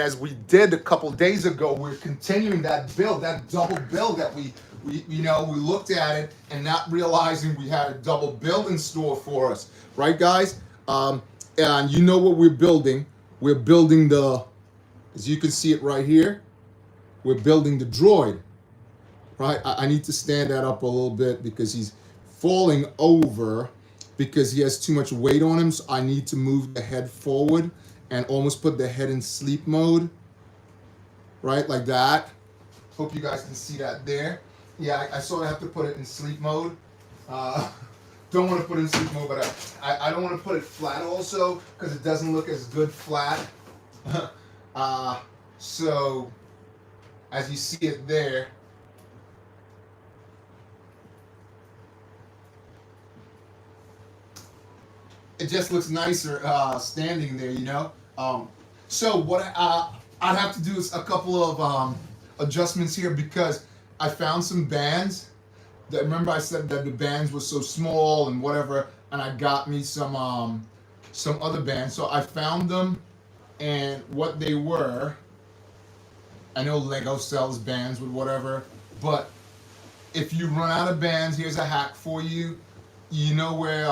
as we did a couple days ago, we're continuing that build, that double build that we looked at it and not realizing we had a double build in store for us, right, guys? And you know what we're building? We're building as you can see it right here, we're building the droid, right? I need to stand that up a little bit because he's falling over because he has too much weight on him. So I need to move the head forward and almost put the head in sleep mode, right? Like that. Hope you guys can see that there. Yeah, I sort of have to put it in sleep mode. Don't want to put it in sleep mode, but I don't want to put it flat also because it doesn't look as good flat. So as you see it there, it just looks nicer standing there, you know. So what I'd have to do is a couple of adjustments here because I found some bands. Remember I said that the bands were so small and whatever, and I got me some other bands. So I found them, and what they were. I know Lego sells bands with whatever, but if you run out of bands, here's a hack for you. You know where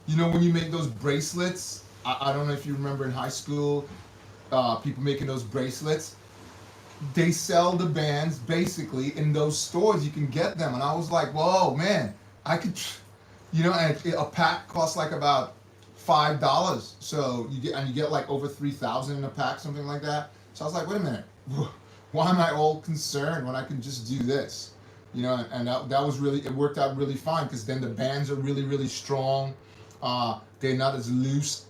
when you make those bracelets, I don't know if you remember in high school, people making those bracelets. They sell the bands basically in those stores. You can get them, and I was like, whoa, man, I could, and a pack costs like about $5. So you get like over 3,000 in a pack, something like that. So I was like, wait a minute, why am I all concerned when I can just do this? And that was really, it worked out really fine because then the bands are really, really strong. They're not as loose.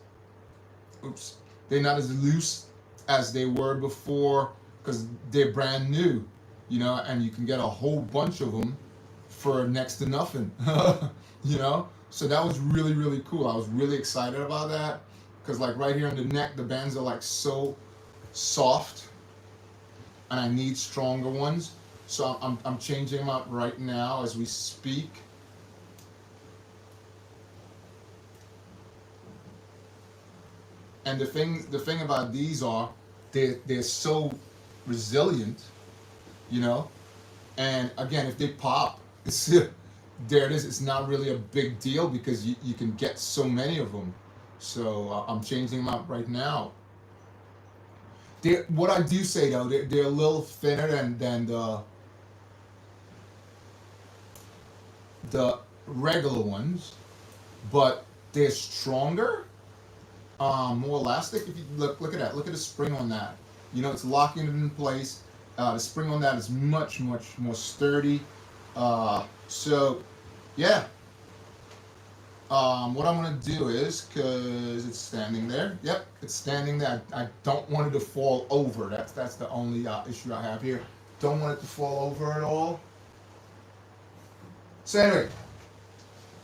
They're not as loose as they were before because they're brand new, and you can get a whole bunch of them for next to nothing, So that was really, really cool. I was really excited about that because like right here on the neck, the bands are like so soft and I need stronger ones. So I'm changing them up right now as we speak. And the thing about these are they're so resilient, and again, if they pop, there it is. It's not really a big deal because you can get so many of them. So I'm changing them out right now. What I do say though, they're a little thinner than the regular ones, but they're stronger, more elastic. If you look at that, look at the spring on that. It's locking it in place. The spring on that is much, much more sturdy. So, yeah. What I'm gonna do is, cause it's standing there. Yep, it's standing there. I don't want it to fall over. That's the only issue I have here. Don't want it to fall over at all. So anyway,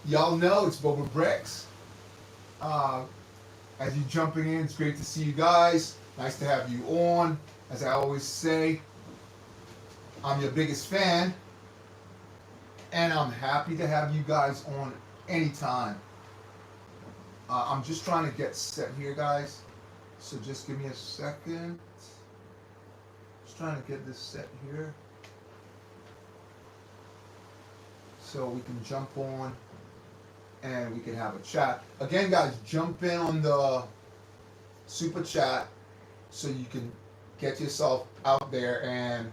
y'all know it's BOBAbrickz. As you jumping in, it's great to see you guys. Nice to have you on. As I always say, I'm your biggest fan, and I'm happy to have you guys on anytime. I'm just trying to get set here, guys. So just give me a second. Just trying to get this set here. So we can jump on and we can have a chat. Again, guys, jump in on the super chat so you can get yourself out there, and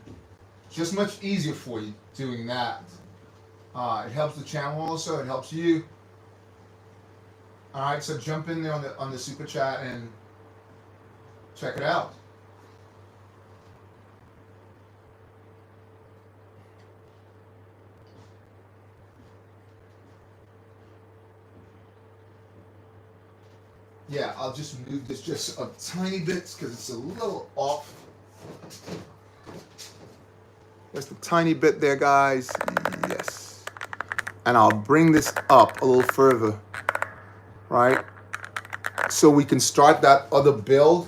just much easier for you doing that. It helps the channel also, it helps you. Alright, so jump in there on the super chat and check it out. Yeah, I'll just move this just a tiny bit because it's a little off. Just a tiny bit there, guys. Yes. And I'll bring this up a little further, right? So we can start that other build.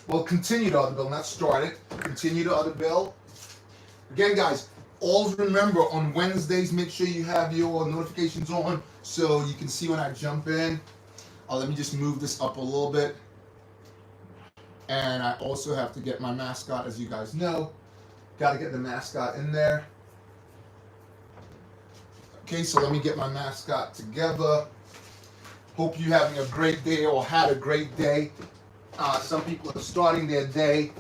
Well, continue the other build, not start it. Continue the other build. Again, guys, always remember on Wednesdays, make sure you have your notifications on so you can see when I jump in. Let me just move this up a little bit. And I also have to get my mascot, as you guys know. Got to get the mascot in there. Okay, so let me get my mascot together. Hope you're having a great day or had a great day. Some people are starting their day.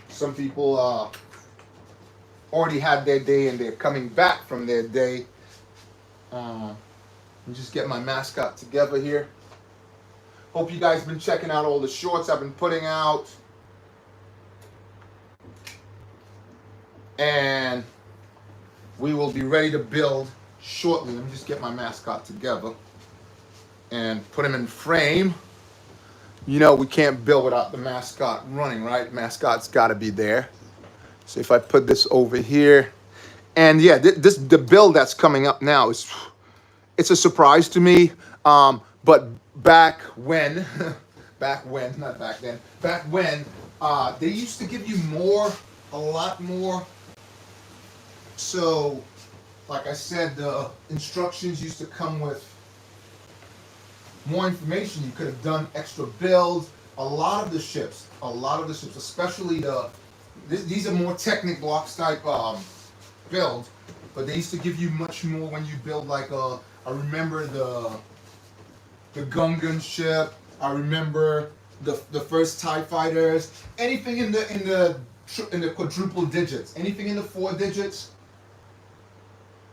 Some people already had their day and they're coming back from their day. Let me just get my mascot together here. Hope you guys been checking out all the shorts I've been putting out. And we will be ready to build shortly. Let me just get my mascot together and put him in frame. You know, we can't build without the mascot running, right? Mascot's got to be there. So if I put this over here, and yeah, the build that's coming up now it's a surprise to me. But back when, not back then, back when, they used to give you a lot more. So, like I said, the instructions used to come with more information. You could have done extra builds. A lot of the ships, especially these are more Technic blocks type build, but they used to give you much more when you build like I remember the Gungan ship. I remember the first TIE fighters. Anything in the quadruple digits, anything in the 4 digits.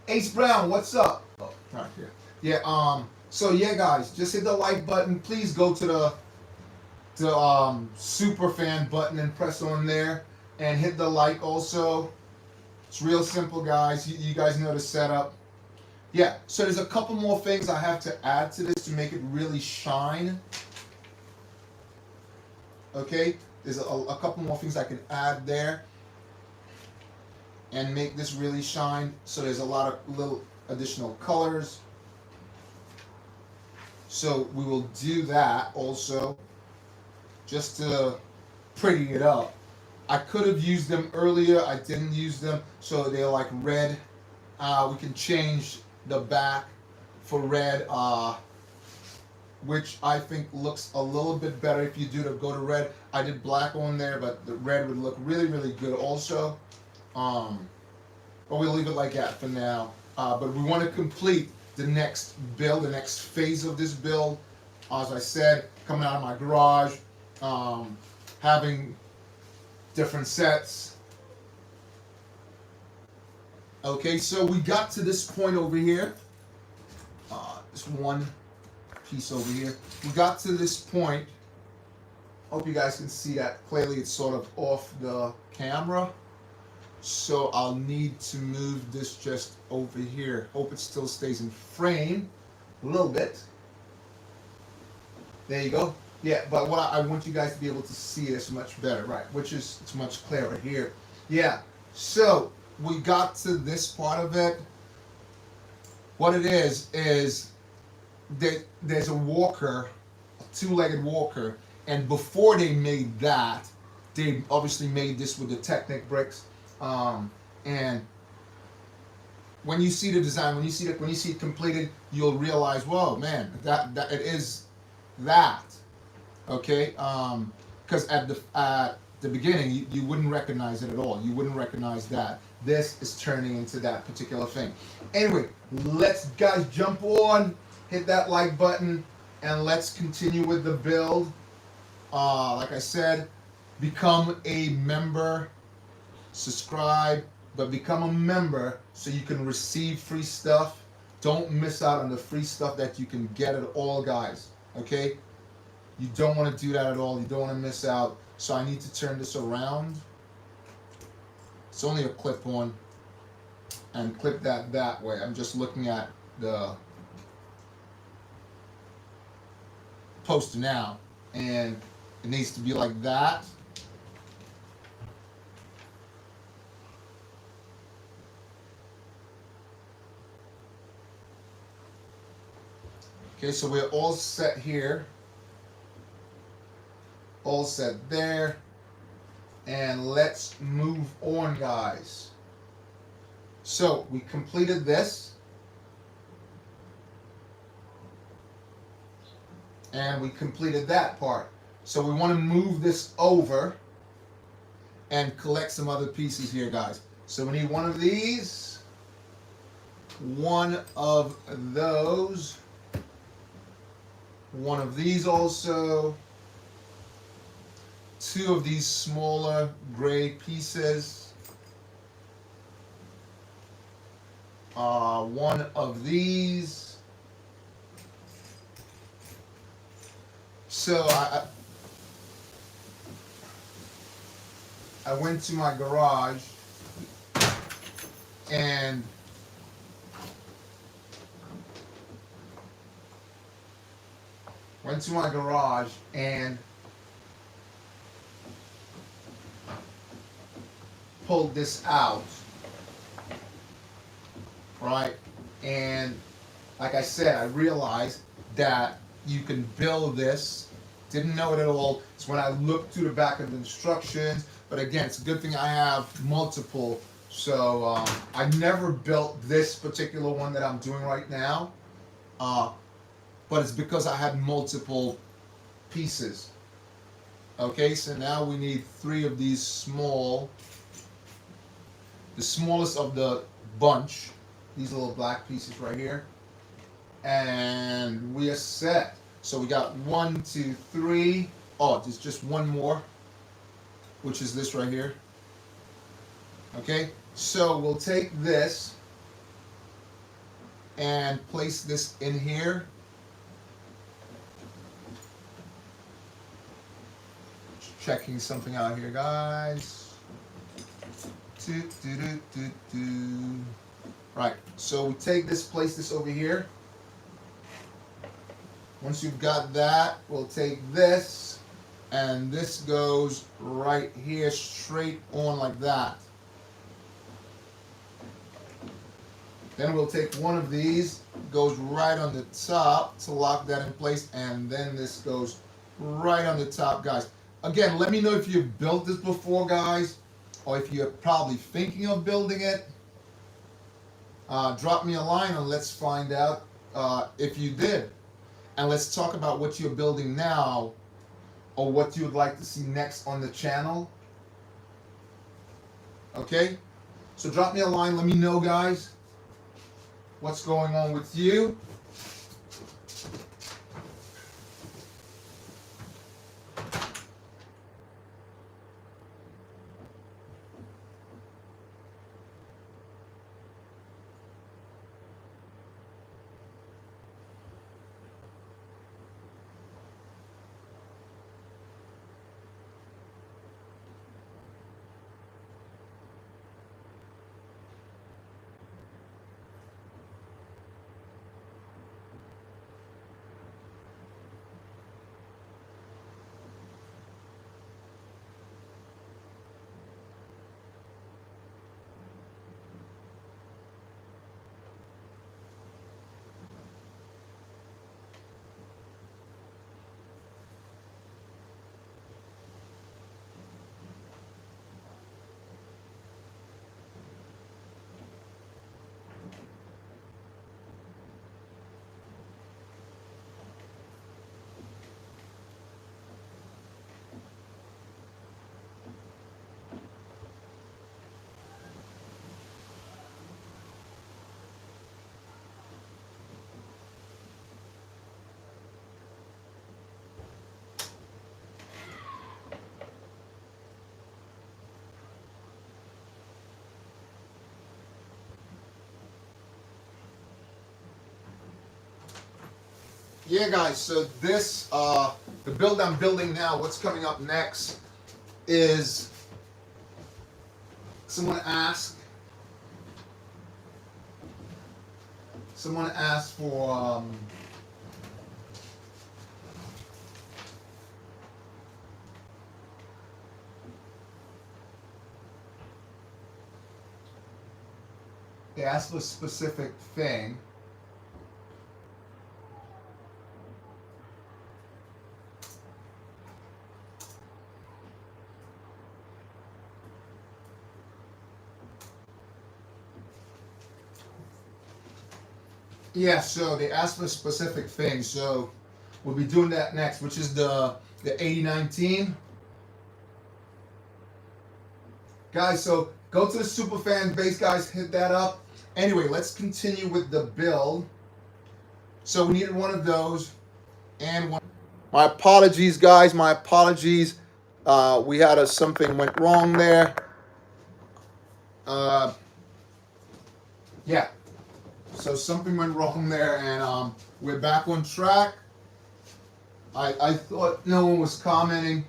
Ace Brown, what's up? Oh, right here. Yeah. So yeah, guys, just hit the like button. Please go to the super fan button and press on there, and hit the like also. It's real simple, guys. You guys know the setup. Yeah. So there's a couple more things I have to add to this to make it really shine. Okay. There's a couple more things I can add there and make this really shine. So there's a lot of little additional colors. So we will do that also, just to pretty it up. I could have used them earlier. I didn't use them, so they're like red. We can change the back for red, which I think looks a little bit better if you do go to red. I did black on there, but the red would look really, really good also. But we'll leave it like that for now. But we want to complete the next build, the next phase of this build. As I said, coming out of my garage, having different sets. Okay, so we got to this point over here. This one piece over here. We got to this point. Hope you guys can see that clearly. It's sort of off the camera. So I'll need to move this just over here. Hope it still stays in frame a little bit. There you go. Yeah, but what I want you guys to be able to see this much better, right? Which is, it's much clearer here. Yeah, so we got to this part of it. What it is there's a walker, a 2-legged walker, and before they made that, they obviously made this with the Technic bricks. And when you see the design, when you see it completed, you'll realize, whoa, man, that it is that. Okay, because at the beginning, you wouldn't recognize it at all. You wouldn't recognize that. This is turning into that particular thing. Anyway, let's guys jump on, hit that like button, and let's continue with the build. Like I said, become a member. Subscribe, but become a member so you can receive free stuff. Don't miss out on the free stuff that you can get at all, guys. Okay? You don't want to do that at all. You don't want to miss out. So I need to turn this around. It's only a clip on, and clip that way. I'm just looking at the poster now, and it needs to be like that. Okay, so we're all set here. All set there. And let's move on, guys. So we completed this. And we completed that part. So we want to move this over and collect some other pieces here, guys. So we need one of these, one of those, one of these also, two of these smaller gray pieces, one of these. So I went to my garage and pulled this out, right? And like I said, I realized that you can build this. Didn't know it at all. It's when I looked through the back of the instructions. But again, it's a good thing I have multiple. So I never built this particular one that I'm doing right now. But it's because I had multiple pieces. Okay, so now we need three of these small, the smallest of the bunch, these little black pieces right here. And we are set. So we got 1, 2, 3. Oh, there's just one more, which is this right here. Okay, so we'll take this and place this in here. Just checking something out here, guys. Right, so we take this, place this over here. Once you've got that, we'll take this, and this goes right here, straight on like that. Then we'll take one of these, goes right on the top to lock that in place, and then this goes right on the top, guys. Again, let me know if you've built this before, guys, or if you're probably thinking of building it. Drop me a line and let's find out if you did. And let's talk about what you're building now or what you would like to see next on the channel. Okay? So drop me a line, let me know, guys, what's going on with you. Yeah, guys, so this, the build I'm building now, what's coming up next is someone asked for they asked for a specific thing. Yeah, so they asked for a specific thing, so we'll be doing that next, which is the the 8019. Guys, so go to the Superfan base, guys, hit that up. Anyway, let's continue with the build. So we needed one of those and one. My apologies, guys, my apologies. We had something went wrong there. Yeah, so something went wrong there, and we're back on track. I thought no one was commenting.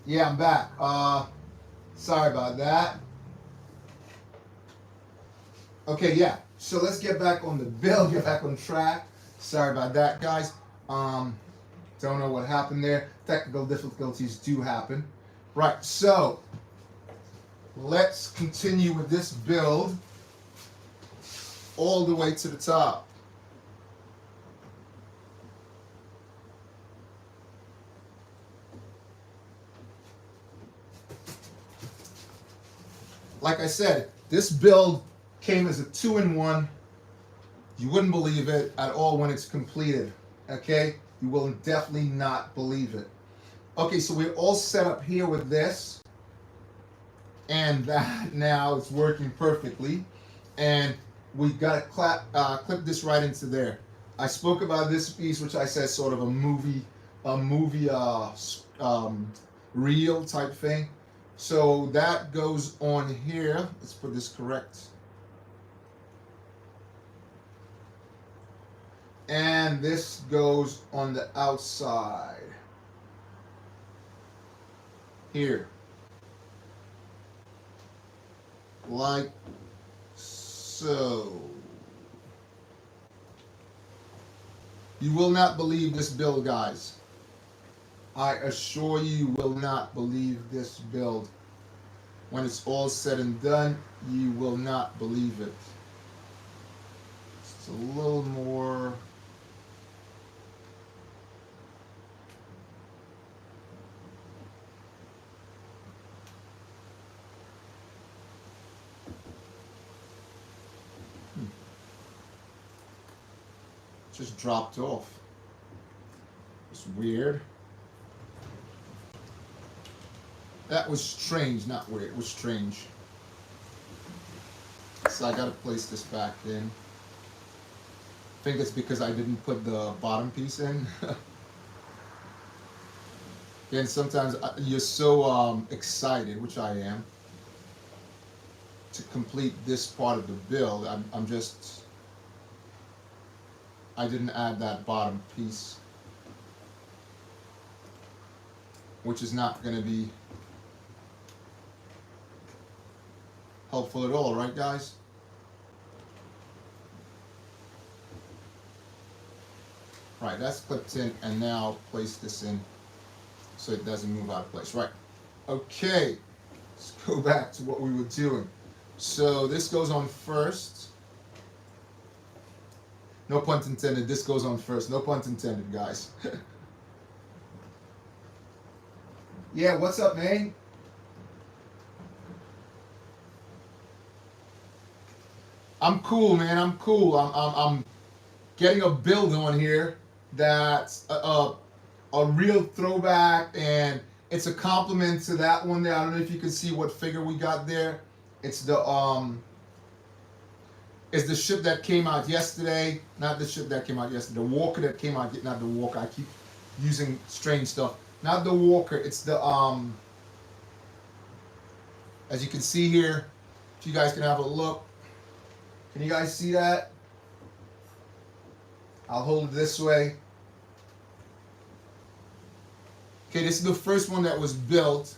Yeah, I'm back. Sorry about that. Okay, yeah. So let's get back on the build, get back on track. Sorry about that, guys. Don't know what happened there. Technical difficulties do happen. Right, so let's continue with this build all the way to the top. Like I said, this build came as a 2-in-1. You wouldn't believe it at all when it's completed. Okay? You will definitely not believe it. Okay, so we're all set up here with this. And that now it's working perfectly. And we've got to clip this right into there. I spoke about this piece, which I said sort of a movie reel type thing. So that goes on here. Let's put this correct. And this goes on the outside. Here. Like so. You will not believe this build, guys. I assure you will not believe this build. When it's all said and done, you will not believe it. It's a little more. Just dropped off. It's weird. That was strange, not weird. It was strange. So I gotta place this back in. I think it's because I didn't put the bottom piece in. Again, sometimes you're so excited, which I am, to complete this part of the build. I didn't add that bottom piece, which is not going to be helpful at all, right, guys? Right, that's clipped in, and now place this in so it doesn't move out of place. Right. Okay, let's go back to what we were doing. So this goes on first. No pun intended, this goes on first. No pun intended, guys. Yeah, what's up, man? I'm cool, man. I'm cool. I'm getting a build on here that's a real throwback, and it's a compliment to that one there. I don't know if you can see what figure we got there. It's the ship that came out yesterday. Not the ship that came out yesterday. The walker that came out. Not the walker. I keep using strange stuff. Not the walker. It's the as you can see here. If you guys can have a look. Can you guys see that? I'll hold it this way. Okay, this is the first one that was built,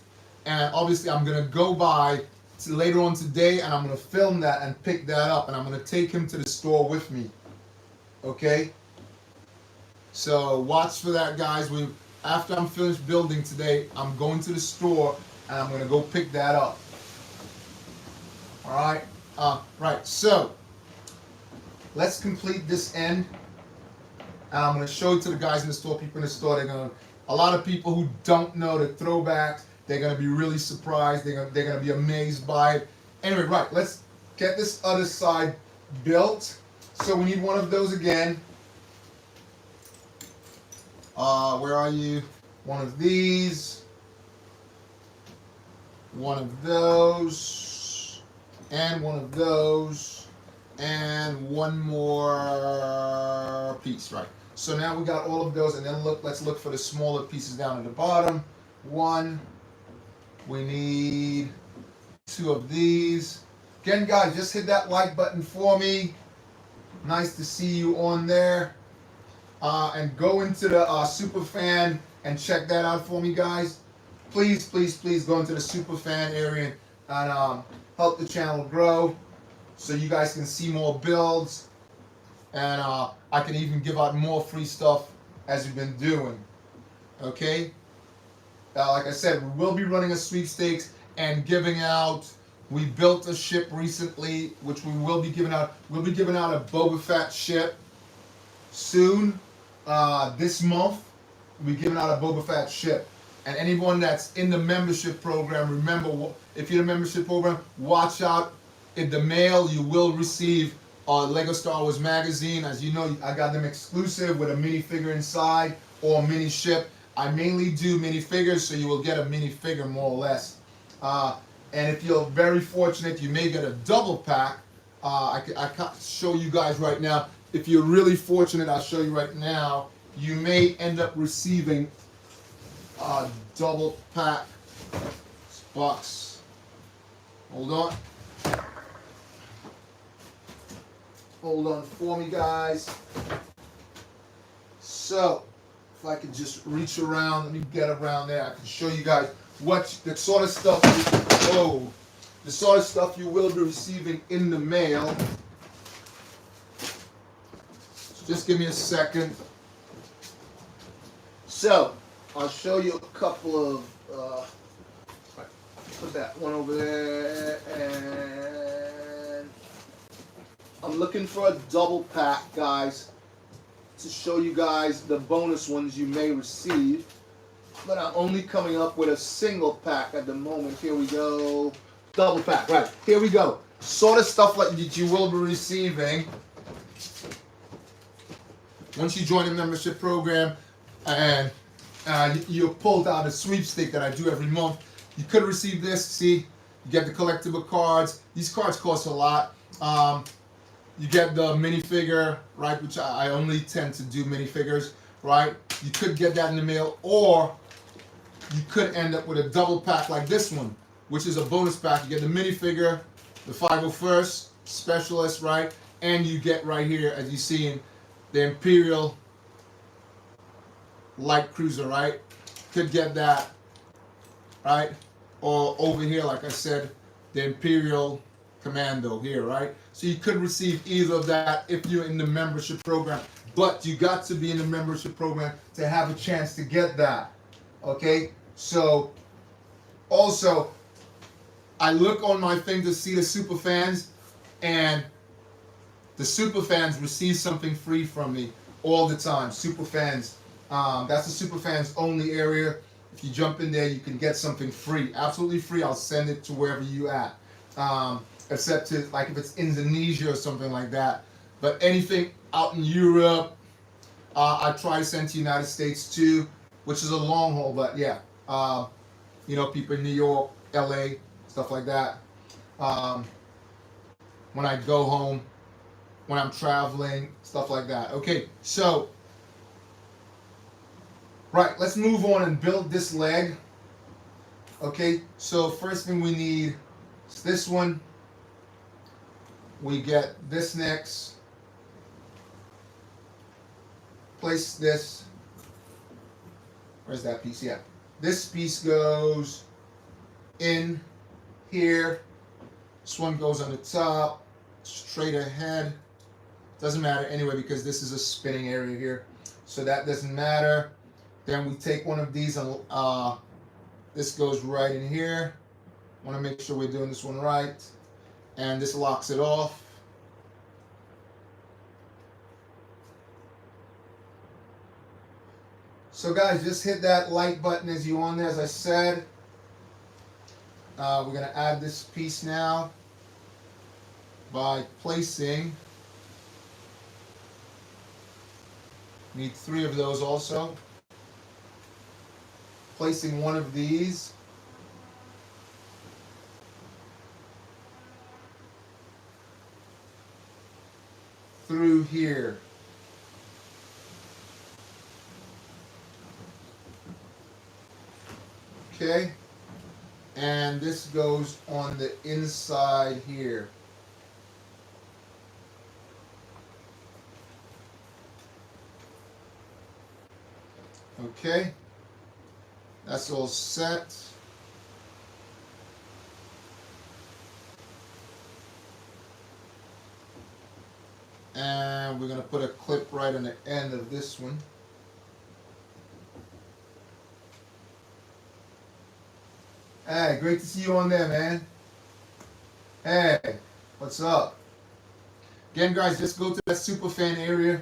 and obviously I'm gonna go by later on today, and I'm gonna film that and pick that up, and I'm gonna take him to the store with me. Okay, so watch for that, guys. After I'm finished building today, I'm going to the store and I'm gonna go pick that up. All right, right. So let's complete this end, and I'm gonna show it to the guys in the store. People in the store, a lot of people who don't know the throwbacks, they're gonna be really surprised. They're gonna be amazed by it. Anyway, right. Let's get this other side built. So we need one of those again. Where are you? One of these, one of those, and one of those, and one more piece, right? So now we got all of those, and then let's look for the smaller pieces down at the bottom. One, we need 2 of these. Again, guys, just hit that like button for me. Nice to see you on there. And go into the Superfan and check that out for me, guys. Please, please, please go into the Superfan area and help the channel grow so you guys can see more builds. And I can even give out more free stuff as we've been doing. Okay? Like I said, we will be running a sweepstakes and giving out. We built a ship recently, which we will be giving out. We'll be giving out a Boba Fett ship soon. This month, we're giving out a Boba Fett ship. And anyone that's in the membership program, remember, if you're in the membership program, watch out. In the mail, you will receive a Lego Star Wars magazine. As you know, I got them exclusive with a minifigure inside or a mini ship. I mainly do minifigures, so you will get a minifigure more or less. And if you're very fortunate, you may get a double pack. I can't show you guys right now. If you're really fortunate, I'll show you right now, you may end up receiving a double pack box. Hold on. Hold on for me, guys. So, if I could just reach around, let me get around there. I can show you guys what the sort of stuff the sort of stuff you will be receiving in the mail. Just give me a second. So, I'll show you a couple of, put that one over there, and I'm looking for a double pack, guys, to show you guys the bonus ones you may receive. But I'm only coming up with a single pack at the moment. Here we go. Double pack, right. Here we go. Sort of stuff like that you will be receiving once you join the membership program, and you pulled out a sweepstake that I do every month. You could receive this. See, you get the collectible cards. These cards cost a lot. You get the minifigure, right, which I only tend to do minifigures, right? You could get that in the mail, or you could end up with a double pack like this one, which is a bonus pack. You get the minifigure, the 501st Specialist, right? And you get right here, as you see, in the Imperial Light Cruiser, right? Could get that, right? Or over here, like I said, the Imperial Commando here, right? So you could receive either of that if you're in the membership program. But you got to be in the membership program to have a chance to get that. Okay? So, also, I look on my thing to see the super fans, and the super fans receive something free from me all the time. Super fans. That's the super fans only area. If you jump in there, you can get something free. Absolutely free. I'll send it to wherever you at. Except to, like, if it's Indonesia or something like that. But anything out in Europe, I try to send to the United States too, which is a long haul, but yeah. You know, people in New York, LA, stuff like that. When I go home, when I'm traveling, stuff like that. Okay, so, right, let's move on and build this leg. Okay, so first thing we need is this one. We get this next. Place this. Where's that piece? Yeah. This piece goes in here. This one goes on the top, straight ahead. Doesn't matter anyway because this is a spinning area here. So that doesn't matter. Then we take one of these and this goes right in here. Want to make sure we're doing this one right. And this locks it off. So guys, just hit that like button as you're on there, as I said. We're going to add this piece now by placing, need 3 of those also. Placing one of these through here. Okay, and this goes on the inside here. Okay, that's all set. And we're going to put a clip right on the end of this one. Hey, great to see you on there, man. Hey, what's up? Again, guys, just go to that super fan area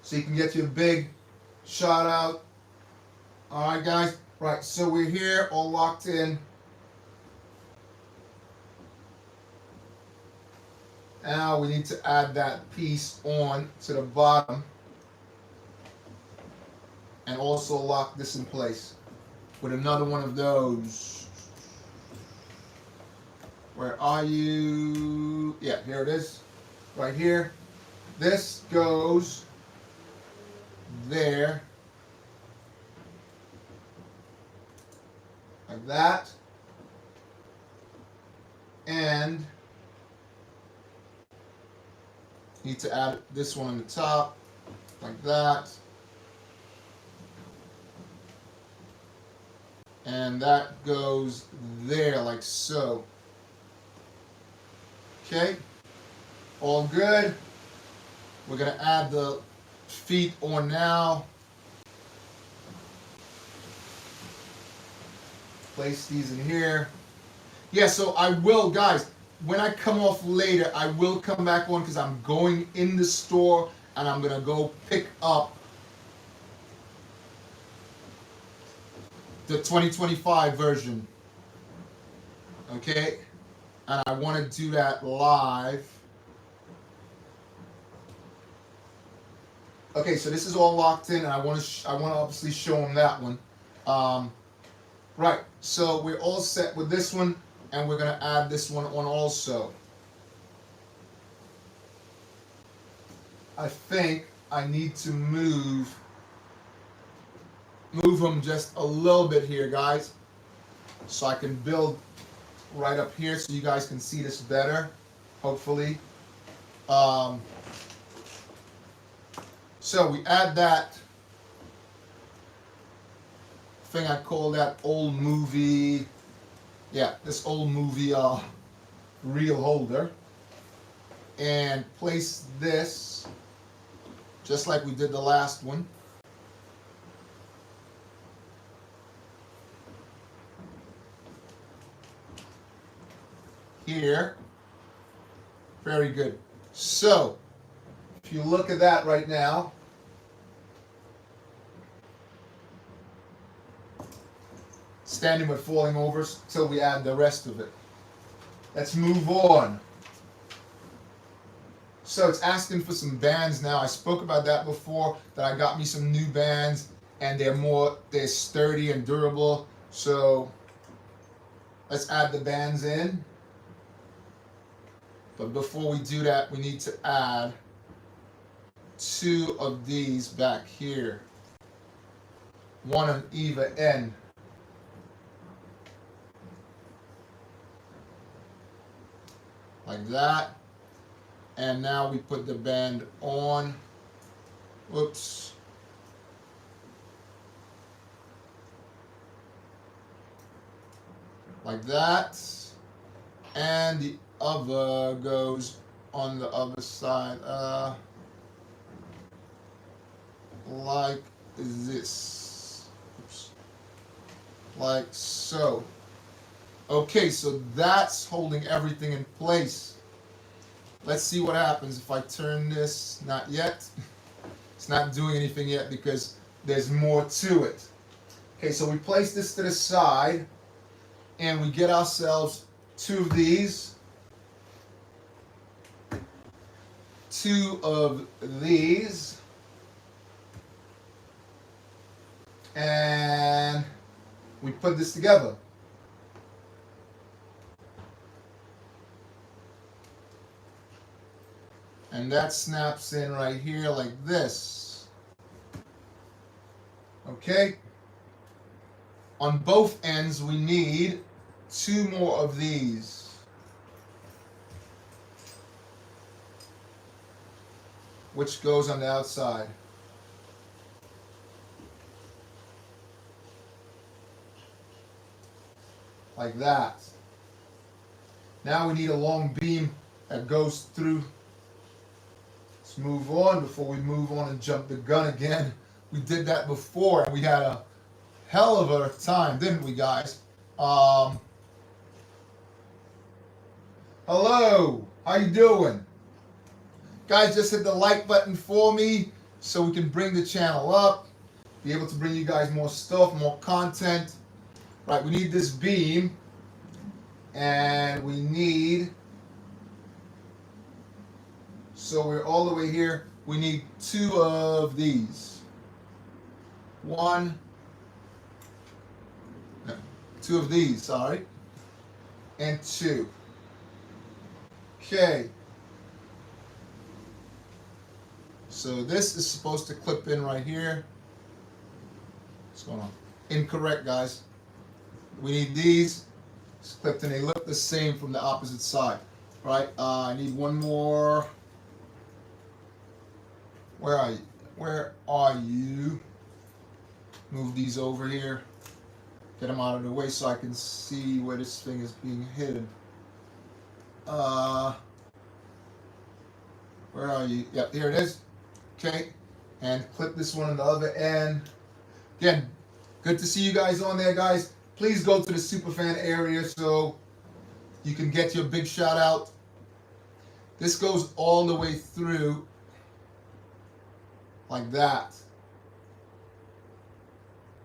so you can get your big shout out. All right, guys. Right, so we're here, all locked in. Now we need to add that piece on to the bottom and also lock this in place with another one of those. Where are you? Yeah, here it is. Right here. This goes there. Like that. And need to add this one on the top. Like that. And that goes there like so. Okay, all good. We're gonna add the feet on now. Place these in here. Yeah, so I will, guys, when I come off later, I will come back on because I'm going in the store and I'm gonna go pick up the 2025 version. Okay? And I want to do that live. Okay, so this is all locked in, and I want to obviously show them that one. Right, so we're all set with this one, and we're going to add this one on also. I think I need to move them just a little bit here, guys, so I can build right up here so you guys can see this better, hopefully. So we add that thing, I call that old movie, yeah, this old movie reel holder, and place this just like we did the last one. Here. Very good. So, if you look at that right now, standing but falling over till we add the rest of it. Let's move on. So it's asking for some bands now. I spoke about that before, that I got me some new bands and they're sturdy and durable. So let's add the bands in. But before we do that, we need to add 2 of these back here. One on either end. Like that. And now we put the band on. Whoops. like that, and the other goes on the other side, like this. Oops. Like so. Okay, so that's holding everything in place. Let's see what happens if I turn this. Not yet. It's not doing anything yet because there's more to it. Okay, so we place this to the side and we get ourselves two of these. Two of these. And we put this together. And that snaps in right here like this. Okay? On both ends, we need two more of these. Which goes on the outside. Like that. Now we need a long beam that goes through. Let's move on before we move on and jump the gun again. We did that before and we had a hell of a time, didn't we, guys? Hello, how you doing? Guys, just hit the like button for me so we can bring the channel up, be able to bring you guys more stuff, more content. Right, we need this beam, and we need, so we're all the way here, we need two of these. Two of these, sorry, and two. Okay. So this is supposed to clip in right here. What's going on? Incorrect, guys. We need these. It's clipped and they look the same from the opposite side. Right? I need one more. Where are you? Where are you? Move these over here. Get them out of the way so I can see where this thing is being hidden. Where are you? Yep, here it is. Okay. And clip this one on the other end. Again, good to see you guys on there, guys. Please go to the superfan area so you can get your big shout out. This goes all the way through like that.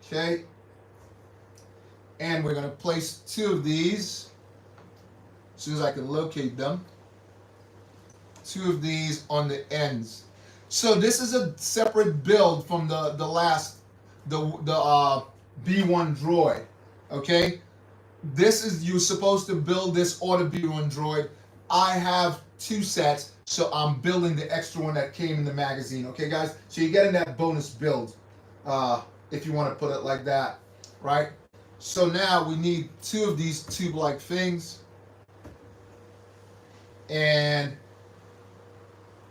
Okay. And we're going to place two of these as soon as I can locate them. Two of these on the ends. So this is a separate build from the last B1 droid. Okay, this is, you're supposed to build this or the B1 droid. I have two sets, so I'm building the extra one that came in the magazine. Okay, guys, so you're getting that bonus build, if you want to put it like that, right? So now we need two of these tube-like things and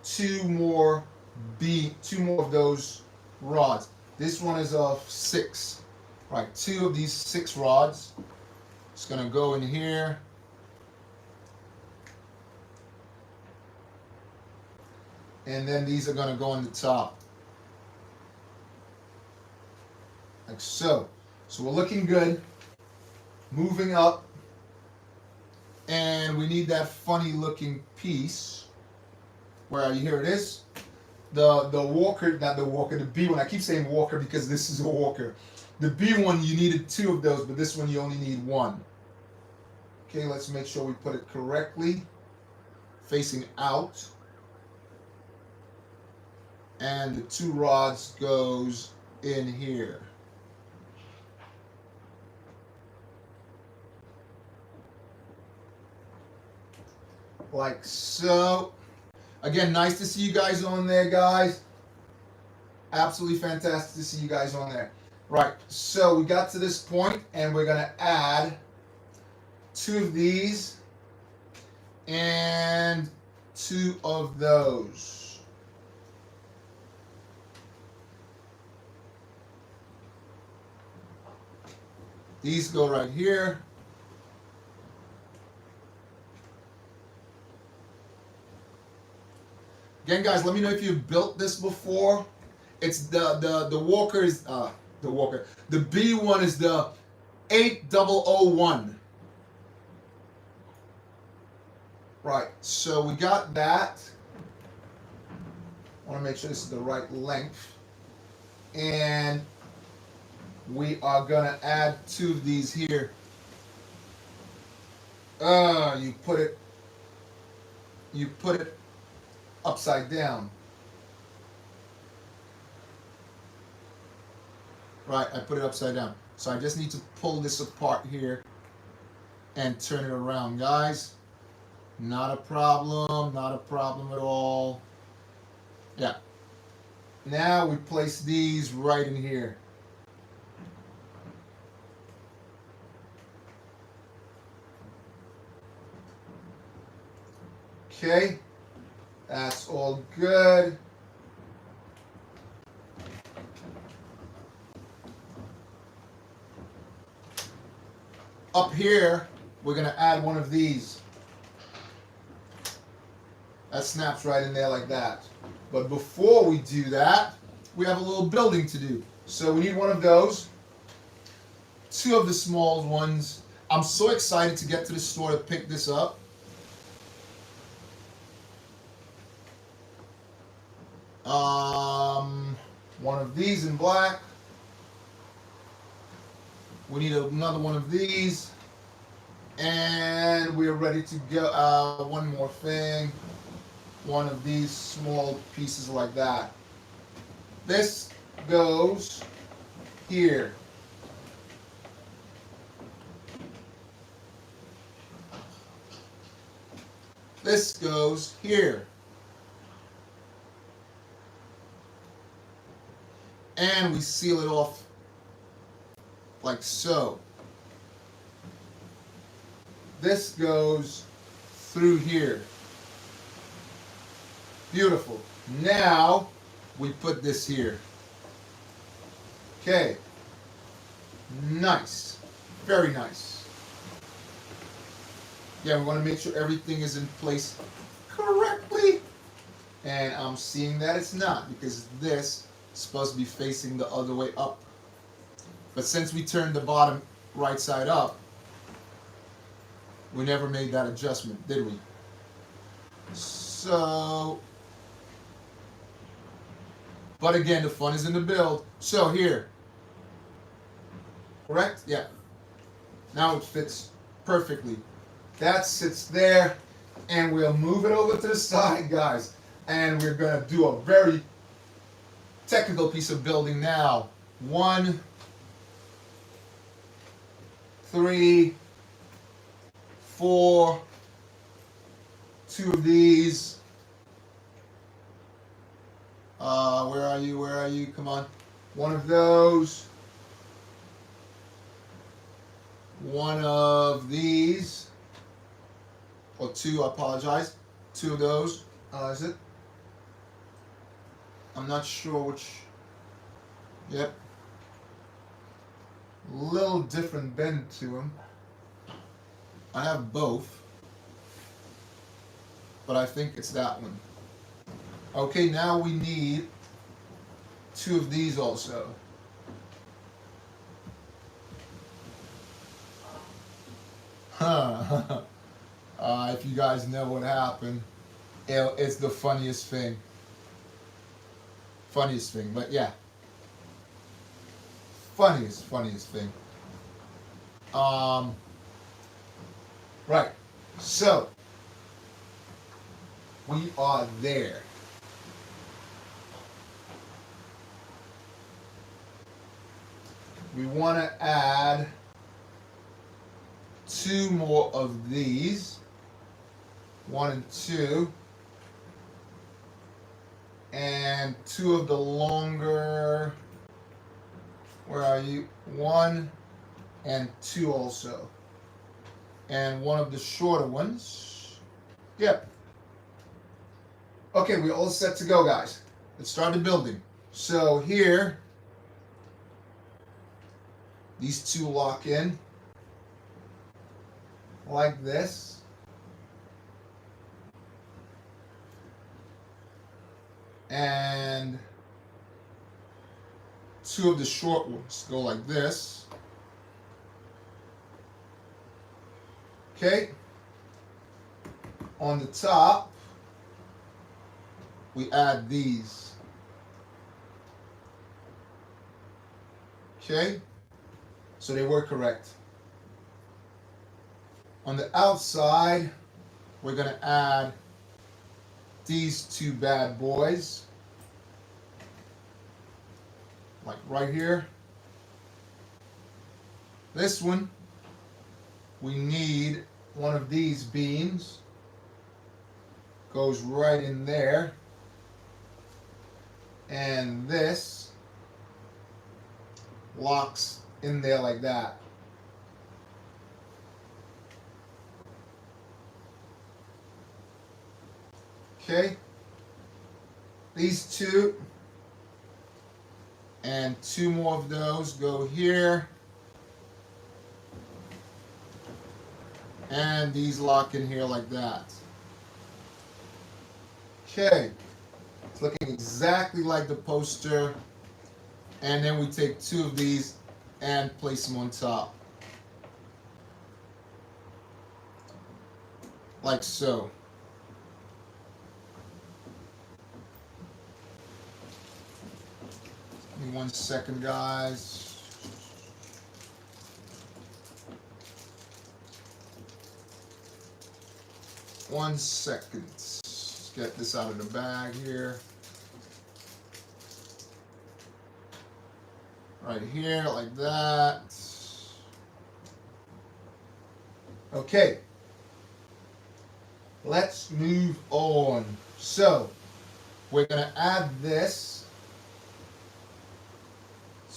two more of those rods. This one is of 6. Right, 2 of these 6 rods. It's gonna go in here. And then these are gonna go on the top. Like so. So we're looking good. Moving up. And we need that funny looking piece. Where are you? Here it is. The walker, not the walker, the B one. I keep saying walker because this is a walker. The B1, you needed 2 of those, but this one you only need 1. Okay, let's make sure we put it correctly. Facing out. And the 2 rods goes in here. Like so. Again, nice to see you guys on there, guys. Absolutely fantastic to see you guys on there. Right, so we got to this point and we're going to add 2 of these and 2 of those. These go right here. Again, guys, let me know if you've built this before. It's the Walker's the Walker. The B one is the 8001. Right. So we got that. I want to make sure this is the right length. And we are gonna add 2 of these here. You put it upside down. Right, I put it upside down. So I just need to pull this apart here and turn it around, guys. Not a problem, not a problem at all. Yeah. Now we place these right in here. Okay, that's all good. Up here, we're gonna add one of these. That snaps right in there like that. But before we do that, we have a little building to do. So we need one of those. 2 of the small ones. I'm so excited to get to the store to pick this up. One of these in black. We need another one of these. And we're ready to go. One more thing. One of these small pieces like that. This goes here. This goes here. And we seal it off like so. This goes through here. Beautiful. Now we put this here. Okay. Nice. Very nice. Yeah, we want to make sure everything is in place correctly. And I'm seeing that it's not, because this is supposed to be facing the other way up. But since we turned the bottom right side up, we never made that adjustment, did we? So, but again, the fun is in the build. So here, correct? Yeah. Now it fits perfectly. That sits there, and we'll move it over to the side, guys. And we're gonna do a very technical piece of building now. 1, 3, 4, 2 of these. Where are you? Where are you? Come on. 1 of those. 1 of these. Or 2, I apologize. 2 of those. Is it? I'm not sure which. Yep. Little different bend to them. I have both, but I think it's that one. Okay, now we need 2 of these also. Huh. If you guys know what happened, it's the funniest thing. Funniest thing, but yeah. Funniest thing. Right. So, we are there. We want to add 2 more of these. 1 and 2. And 2 of the longer, where are you? 1 and 2 also. And 1 of the shorter ones. Yep. Okay, we're all set to go, guys. Let's start the building. So here, these 2 lock in like this. and two of the short ones go like this. Okay. On the top, we add these. Okay. So they were correct. On the outside, we're going to add these two bad boys. Like right here. This one, we need one of these beams. Goes right in there. And this locks in there like that. Okay. These two and two more of those go here. And these lock in here like that. Okay. It's looking exactly like the poster. And then we take two of these and place them on top. Like so. Give me 1 second, guys. One second. Let's get this out of the bag here. Right here, like that. Okay. Let's move on. So, we're going to add this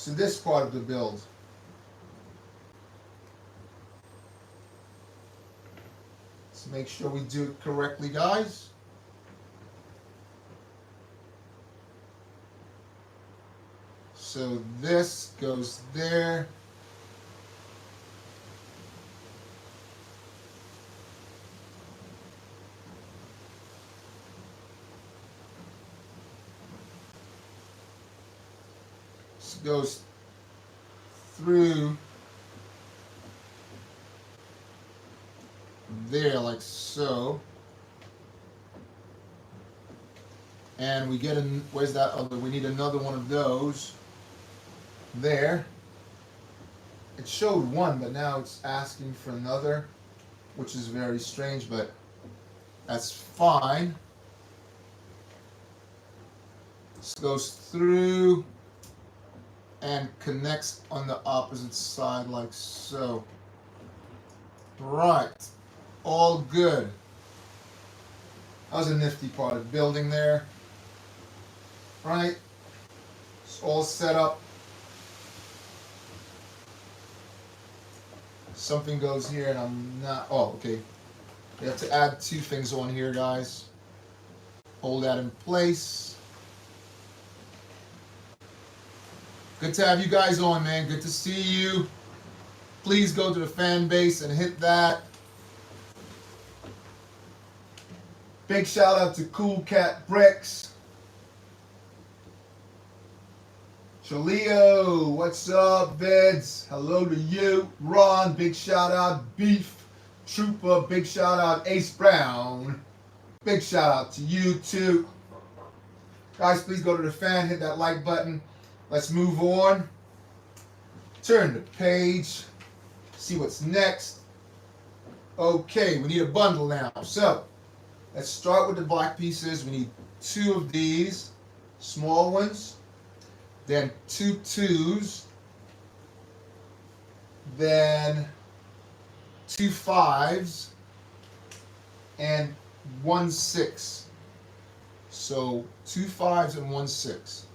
to this part of the build. Let's make sure we do it correctly, guys. So this goes there. This goes through there like so. And we get in, where's that other? We need another one of those. There. It showed one, but now it's asking for another, which is very strange, but that's fine. This goes through and connects on the opposite side like so. Right. All good. That was a nifty part of building there. Right. It's all set up. Something goes here and I'm not, oh, okay. You have to add two things on here, guys. Hold that in place. Good to have you guys on, man. Good to see you. Please go to the fan base and hit that. Big shout out to Cool Cat Bricks. Chaleo, what's up, Vids? Hello to you. Ron, big shout out. Beef Trooper, big shout out. Ace Brown, big shout out to you too. Guys, please go to the fan, hit that like button. Let's move on. Turn the page. See what's next. Okay, we need a bundle now. So, let's start with the black pieces. We need two of these small ones. Then two twos, then two fives, and 1 6. So 2 5s and 1 6.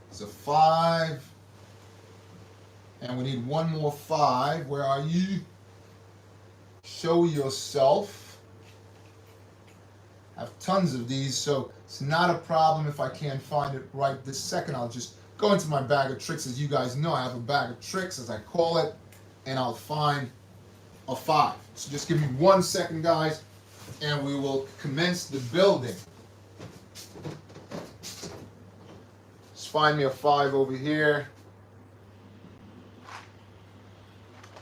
It's a 5, and we need one more 5. Where are you? Show yourself. I have tons of these, so it's not a problem if I can't find it right this second. I'll just go into my bag of tricks. As you guys know, I have a bag of tricks, as I call it, and I'll find a 5. So just give me 1 second, guys. and we will commence the building. Let's find me a 5 over here.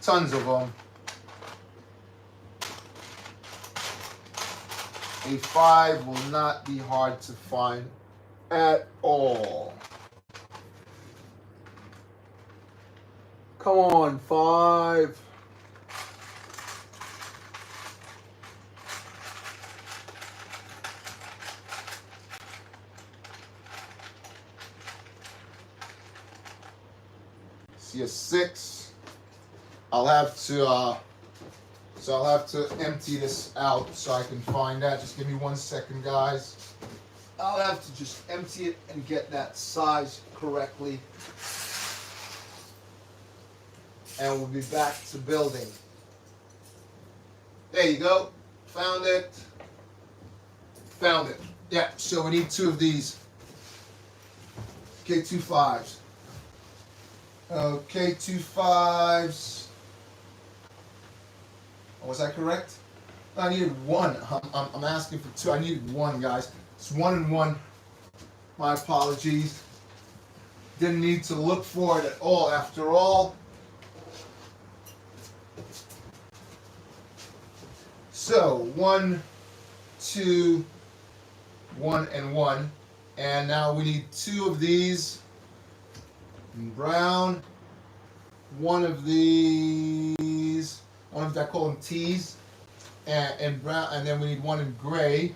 Tons of them. A 5 will not be hard to find at all. Come on, 5. See a 6. I'll have to empty this out so I can find that. Just give me 1 second, guys. I'll have to just empty it and get that size correctly. And we'll be back to building. There you go. Found it. Found it. Yeah, so we need 2 of these. Okay, 2 5s. Okay, 2 5s. Was I correct? I needed 1. I'm asking for 2. I needed 1, guys. It's 1 and 1. My apologies. Didn't need to look for it at all. After all. So 1, 2, 1, and 1. And now we need 2 of these in brown. 1 of these. One of that, call them T's, and brown, and then we need 1 in gray,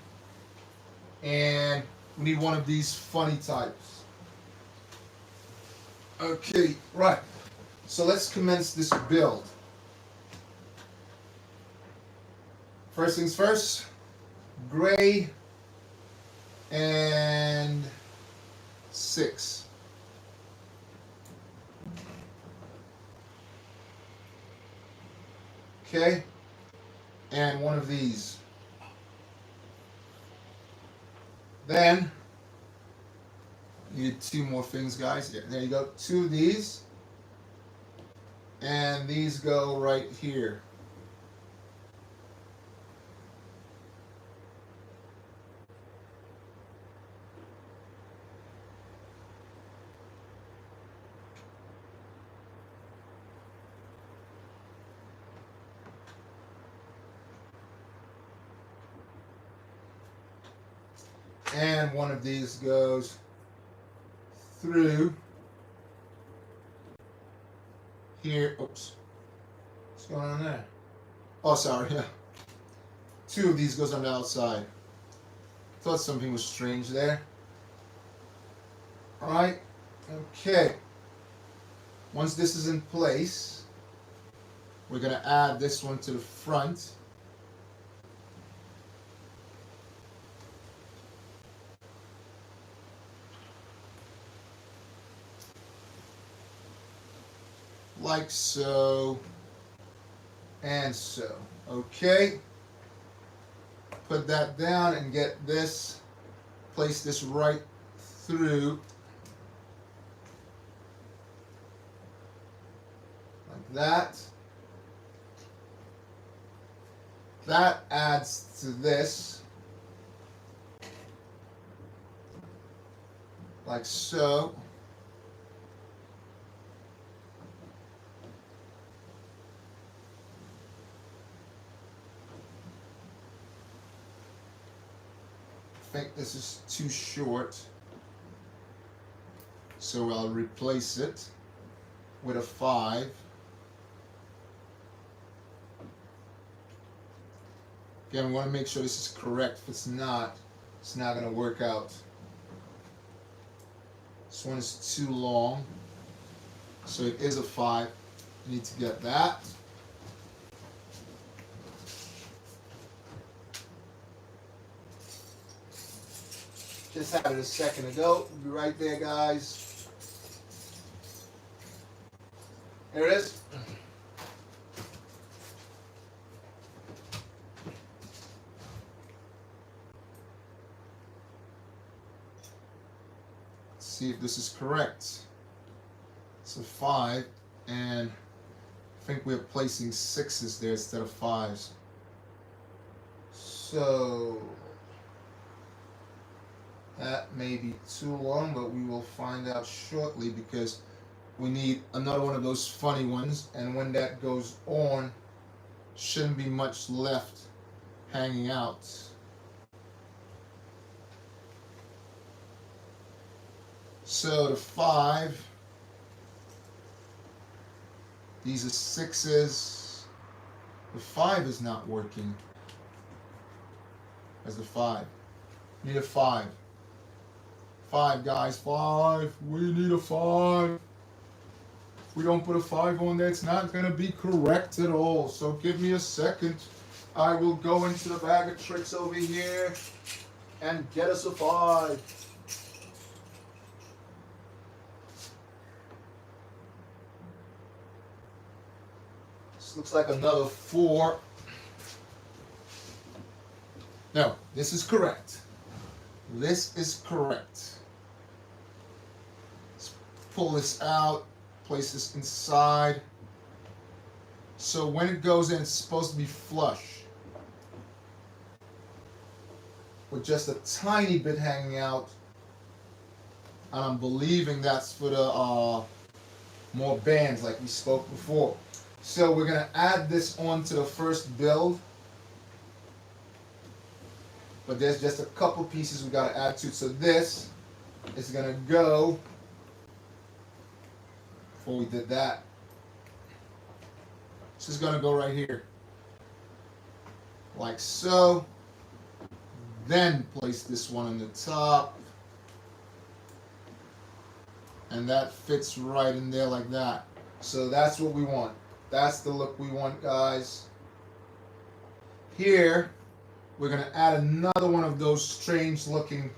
and we need 1 of these funny types. Okay, right. So let's commence this build. First things first, gray and 6. Okay, and 1 of these. Then, you need 2 more things, guys. Yeah, there you go. 2 of these. And these go right here. And 1 of these goes through here. Oops. What's going on there? Oh, sorry. Yeah. 2 of these goes on the outside. Thought something was strange there. All right. Okay. Once this is in place, we're going to add this one to the front. Like so, and so. Okay. Put that down and get this, place this right through. Like that. That adds to this. Like so. I think this is too short, so I'll replace it with a 5. Again, we want to make sure this is correct. If it's not going to work out. This one is too long, so it is a 5. You need to get that. Just had it a second ago. We'll be right there, guys. There it is. Let's see if this is correct. It's a 5, and I think we're placing 6s there instead of 5s. So that may be too long, but we will find out shortly because we need another one of those funny ones, and when that goes on, shouldn't be much left hanging out. So the 5, these are 6s. The 5 is not working as the 5. Need a 5. 5, guys, 5. We need a 5. If we don't put a 5 on there, it's not going to be correct at all. So give me a second. I will go into the bag of tricks over here and get us a 5. This looks like another 4. No, this is correct. This is correct. Let's pull this out, place this inside. So when it goes in, it's supposed to be flush, with just a tiny bit hanging out. And I'm believing that's for the more bands like we spoke before. So we're going to add this onto the first build. But there's just a couple pieces we got to add to it. So this is going to go, before we did that, this is going to go right here. Like so. Then place this one on the top. And that fits right in there like that. So that's what we want. That's the look we want, guys. Here, we're going to add another one of those strange looking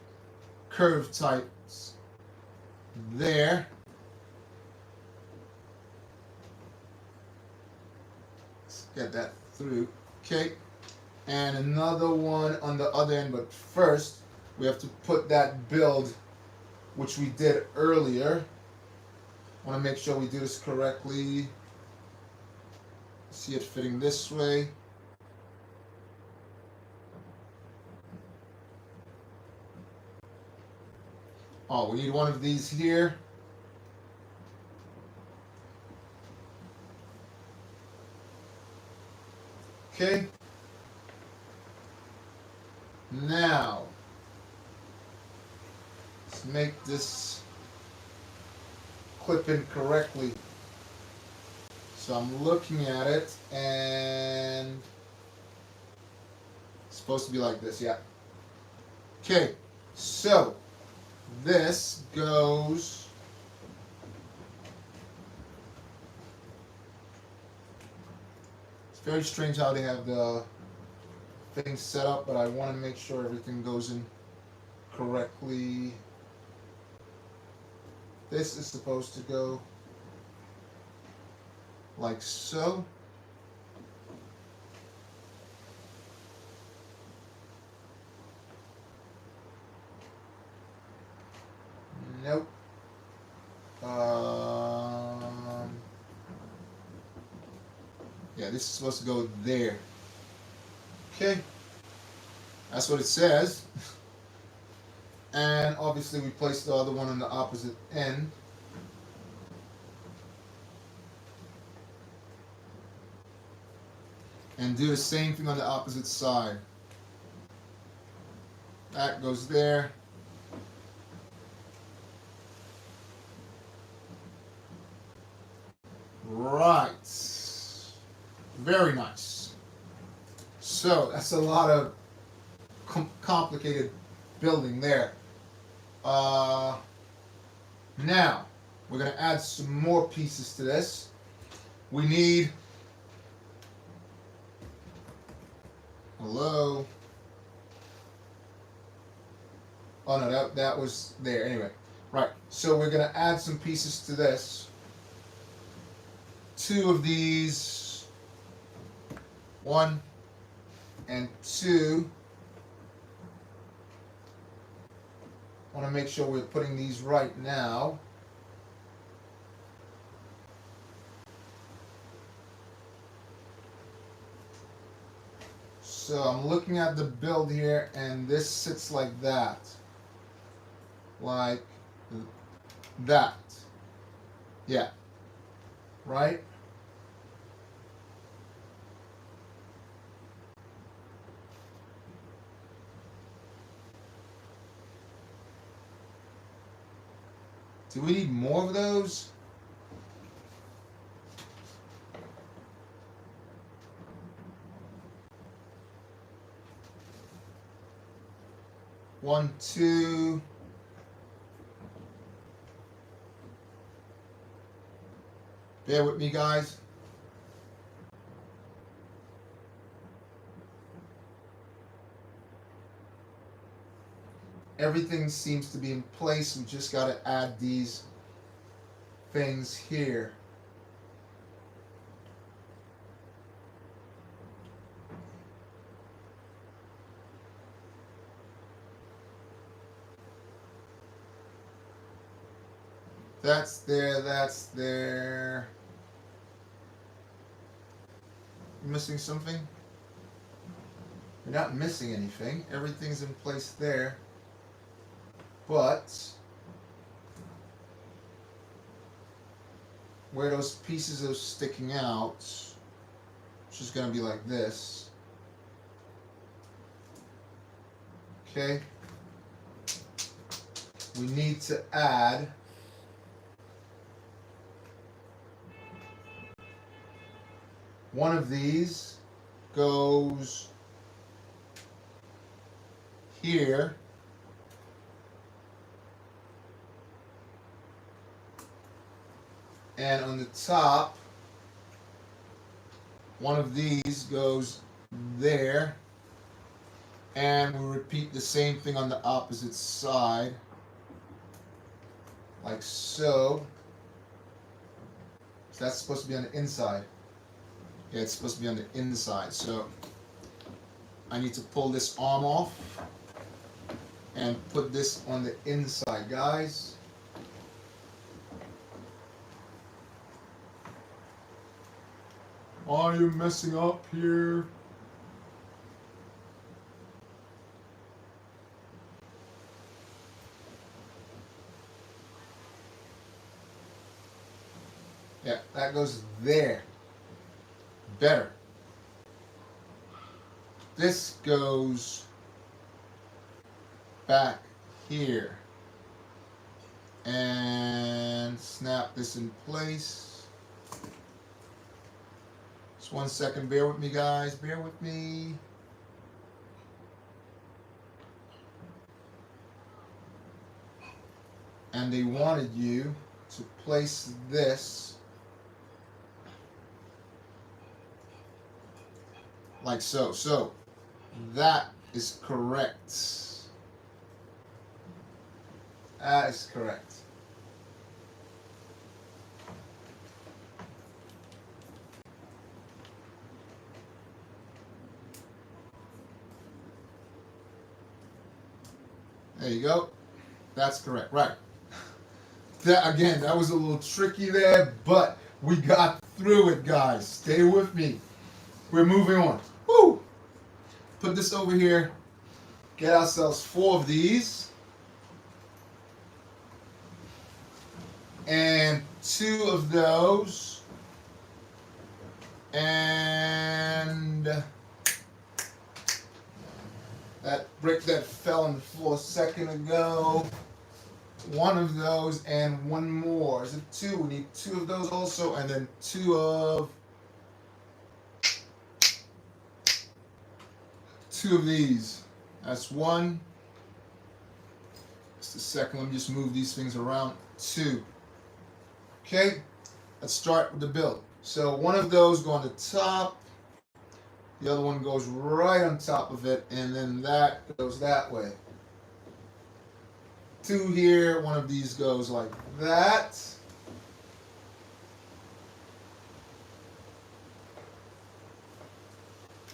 curve types. There. Let's get that through. Okay. And another one on the other end, but first we have to put that build which we did earlier. I want to make sure we do this correctly. See it fitting this way. Oh, we need one of these here. Okay. Now, let's make this clip in correctly. So I'm looking at it, and it's supposed to be like this, yeah. Okay, so this goes it's very strange how they have the thing set up, but I want to make sure everything goes in correctly. This is supposed to go like so. Nope. Yeah, this is supposed to go there. Okay. That's what it says. And obviously we place the other one on the opposite end. And do the same thing on the opposite side. That goes there. Right. Very nice. So that's a lot of complicated building there. Now we're going to add some more pieces to this. We need, hello. Oh no, that was there anyway. Right. So we're going to add some pieces to this. 2 of these, 1 and 2. I want to make sure we're putting these right now. So I'm looking at the build here, and this sits like that. Like that. Yeah. Right? Do we need more of those? One, two. Bear with me, guys. Everything seems to be in place. We just got to add these things here. That's there, that's there. You missing something? You're not missing anything. Everything's in place there. But where those pieces are sticking out, which is going to be like this. Okay. We need to add one of these goes here. And on the top, one of these goes there. And we repeat the same thing on the opposite side. Like so. So that's supposed to be on the inside. Yeah, it's supposed to be on the inside. So I need to pull this arm off and put this on the inside, guys. Are you messing up here? Yeah, that goes there. Better. This goes back here. And snap this in place. Just 1 second, bear with me, guys, bear with me. And they wanted you to place this like so. So that is correct. That is correct. There you go. That's correct. Right. That again, that was a little tricky there, but we got through it, guys. Stay with me. We're moving on. Woo! Put this over here. Get ourselves 4 of these. And 2 of those. And that brick that fell on the floor a second ago. 1 of those and 1 more. Is it 2? We need 2 of those also, and then 2 of these. That's 1. Just a second. Let me just move these things around. 2. Okay. Let's start with the build. So 1 of those go on the top. The other one goes right on top of it, and then that goes that way. 2 here, 1 of these goes like that.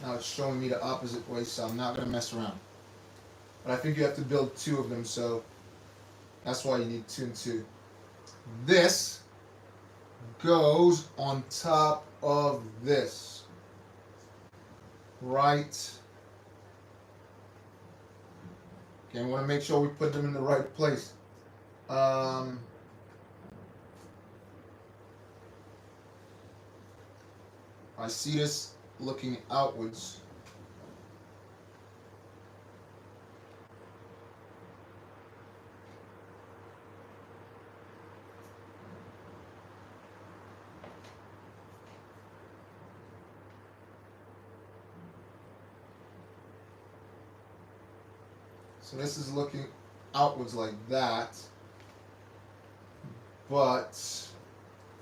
Now it's showing me the opposite way, so I'm not going to mess around. But I think you have to build 2 of them, so that's why you need 2 and 2. This goes on top of this. Right Okay, we want to make sure we put them in the right place. I see this looking outwards. So this is looking outwards like that. But,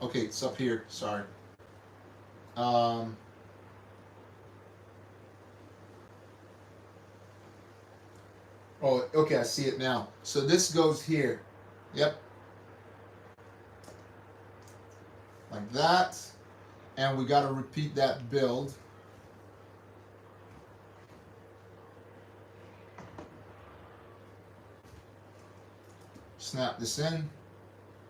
okay, it's up here, sorry. Oh, okay, I see it now. So this goes here. Yep. Like that. And we got to repeat that build. Snap this in.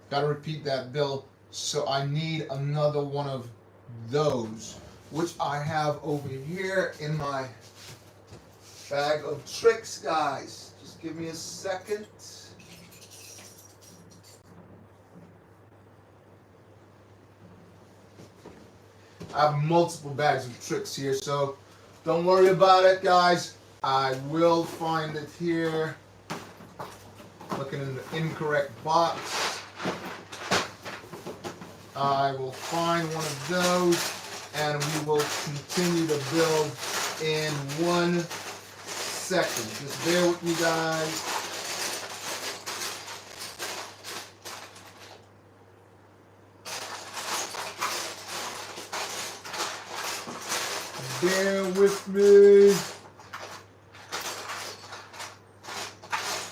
Got to repeat that build. So I need another one of those, which I have over here in my bag of tricks, guys. Just give me a second. I have multiple bags of tricks here, so don't worry about it, guys. I will find it here. Looking in the incorrect box. I will find one of those, and we will continue to build in 1 second. Just bear with me, guys. Bear with me.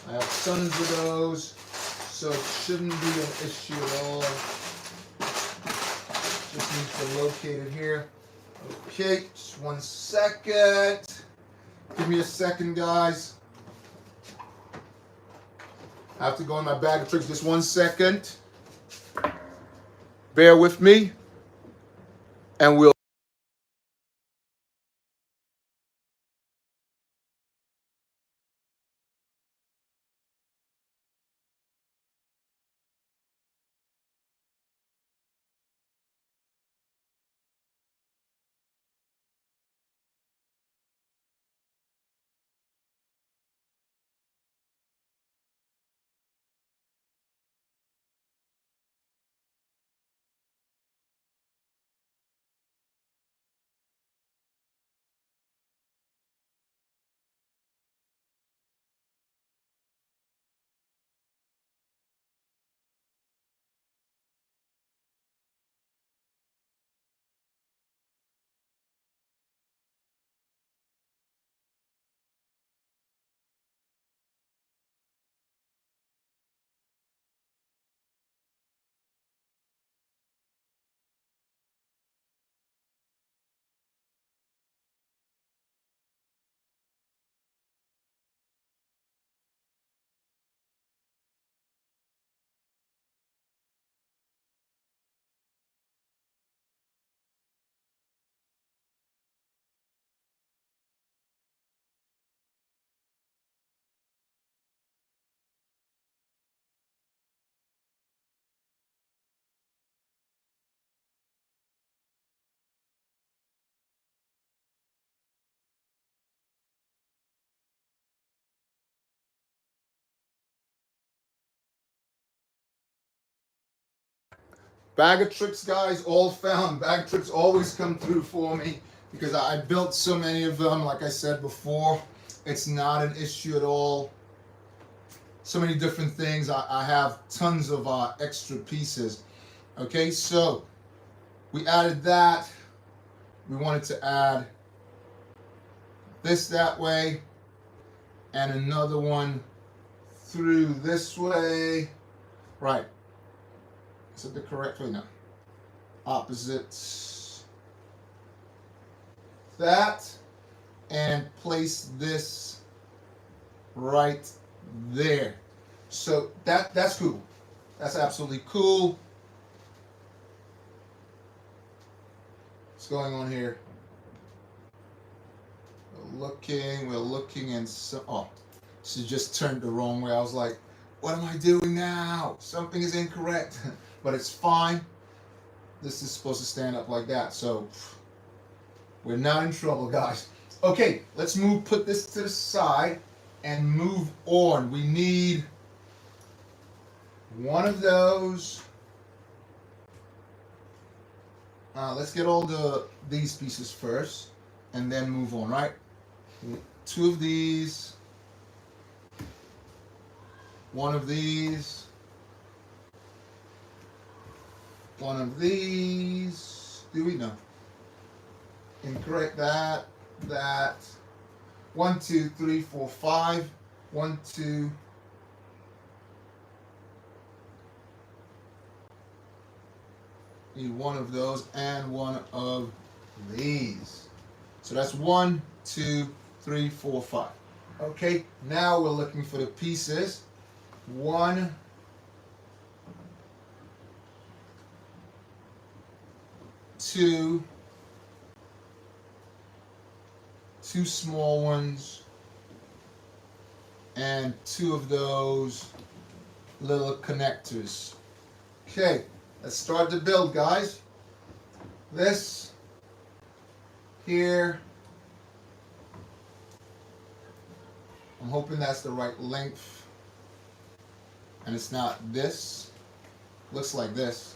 I have tons of those, so it shouldn't be an issue at all. Just need to locate it here. Okay, just 1 second. Give me a second, guys. I have to go in my bag of tricks. Just 1 second. Bear with me, and we'll. Bag of tricks, guys, all found. Bag of tricks always come through for me because I built so many of them. Like I said before, it's not an issue at all. So many different things. I have tons of extra pieces. Okay, so we added that. We wanted to add this that way and another one through this way. Right. Is it the correct way? No. Opposite that, and place this right there. So that's cool. That's absolutely cool. What's going on here? We're looking and so. Oh, She just turned the wrong way. I was like, what am I doing now? Something is incorrect. But it's fine. This is supposed to stand up like that. So we're not in trouble, guys. Okay, let's put this to the side and move on. We need one of those. Let's get all these pieces first and then move on, right? Two of these. One of these. One of these. Do we know? Incorrect. That. 1, 2, 3, 4, 5. 1, 2. Need one of those and one of these. So that's 1, 2, 3, 4, 5. Okay, now we're looking for the pieces. 1, 2, 2 small ones, and 2 of those little connectors. Okay, let's start the build, guys. This here, I'm hoping that's the right length. And it's not this. Looks like this.